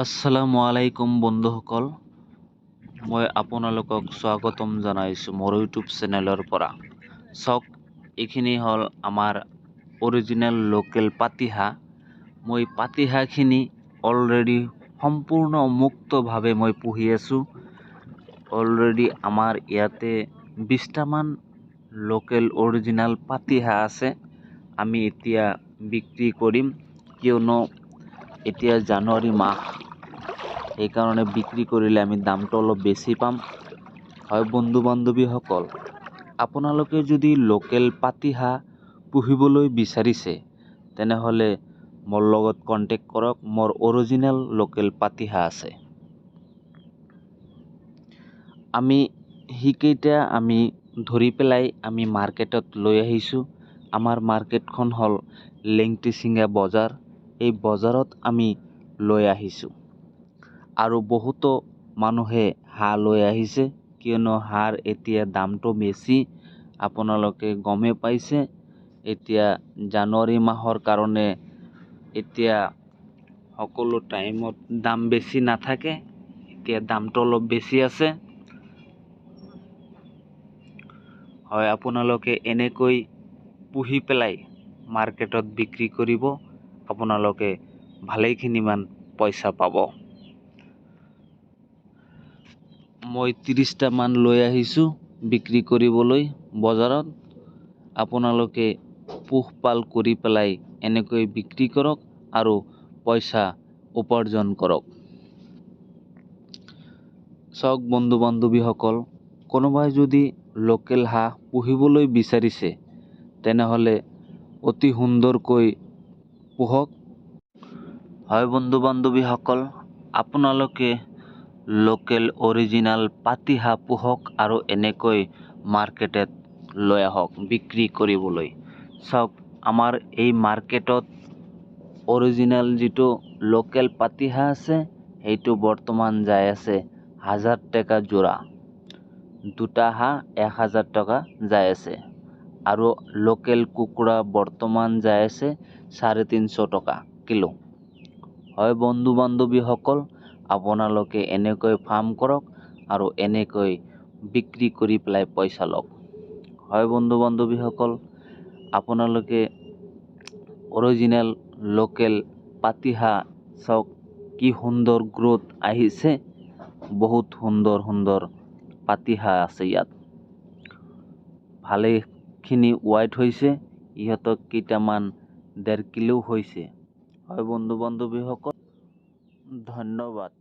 আসসালামু আলাইকুম বন্ধুসকল, মই আপোনালোকক স্বাগতম জনাইছোঁ মোৰ ইউটিউব চেনেলৰ পৰা। চাওক, এইখিনি হ'ল আমাৰ অৰিজিনেল লোকেল পাতিহাঁহ। মই পাতিহাঁহখিনি অলৰেডি সম্পূৰ্ণ মুক্তভাৱে মই পুহি আছোঁ। অলৰেডি আমাৰ ইয়াতে 20টামান লোকেল অৰিজিনেল পাতিহাঁহ আছে। আমি এতিয়া বিক্ৰী কৰিম, কিয়নো এতিয়া জানুৱাৰী মাহ, সেইকাৰণে বিক্ৰী কৰিলে আমি দামটো অলপ বেছি পাম। হয় বন্ধু বান্ধৱীসকল, আপোনালোকে যদি লোকেল পাতিহাঁহ পুহিবলৈ বিচাৰিছে তেনেহ'লে মোৰ লগত কণ্টেক্ট কৰক। মোৰ অৰিজিনেল লোকেল পাতিহাঁহ আছে। আমি সেইকেইটা আমি ধৰি পেলাই আমি মাৰ্কেটত লৈ আহিছোঁ। আমাৰ মাৰ্কেটখন হ'ল লেংটিচিঙা বজাৰ। এই বজাৰত আমি লৈ আহিছোঁ আৰু বহুতো মানুহে হাঁহ লৈ আহিছে, কিয়নো হাঁহৰ এতিয়া দামটো বেছি। আপোনালোকে গমেই পাইছে, এতিয়া জানুৱাৰী মাহৰ কাৰণে এতিয়া সকলো টাইমত দাম বেছি নাথাকে, এতিয়া দামটো অলপ বেছি আছে। হয়, আপোনালোকে এনেকৈ পুহি পেলাই মাৰ্কেটত বিক্ৰী কৰিব, আপোনালোকে ভালেখিনিমান পইচা পাব। মই 30টামান লৈ আহিছোঁ বিক্ৰী কৰিবলৈ বজাৰত। আপোনালোকে পোহপাল কৰি পেলাই এনেকৈ বিক্ৰী কৰক আৰু পইচা উপাৰ্জন কৰক। চাওক বন্ধু বান্ধৱীসকল, কোনোবাই যদি লোকেল হাঁহ পুহিবলৈ বিচাৰিছে তেনেহ'লে অতি সুন্দৰকৈ পোহক। হয় বন্ধু বান্ধৱীসকল, আপোনালোকে লোকেল অৰিজিনেল পাতিহাঁহ পোহক আৰু এনেকৈ মাৰ্কেটত লৈ আহক বিক্ৰী কৰিবলৈ। চাওক, আমাৰ এই মাৰ্কেটত অৰিজিনেল যিটো লোকেল পাতিহাঁহ আছে সেইটো বৰ্তমান যাই আছে 1000 টাকা যোৰা। দুটা হাঁহ 1000 টকা যাই আছে আৰু লোকেল কুকুৰা বৰ্তমান যাই আছে 350 টকা কিলো। হয় বন্ধু বান্ধৱীসকল, আপোনালোকে এনেকৈ ফাৰ্ম কৰক আৰু এনেকৈ বিক্ৰী কৰি পেলাই পইচা লওক। হয় বন্ধু বান্ধৱীসকল, আপোনালোকে অৰিজিনেল লোকেল পাতিহাঁহ চাওক, কি সুন্দৰ গ্ৰোথ আহিছে। বহুত সুন্দৰ সুন্দৰ পাতিহাঁহ আছে ইয়াত, ভালেখিনি ৱাইট হৈছে, ইহঁতক কেইটামান 1.5 কিলো হৈছে। হয় বন্ধু বান্ধৱীসকল, ধন্যবাদ।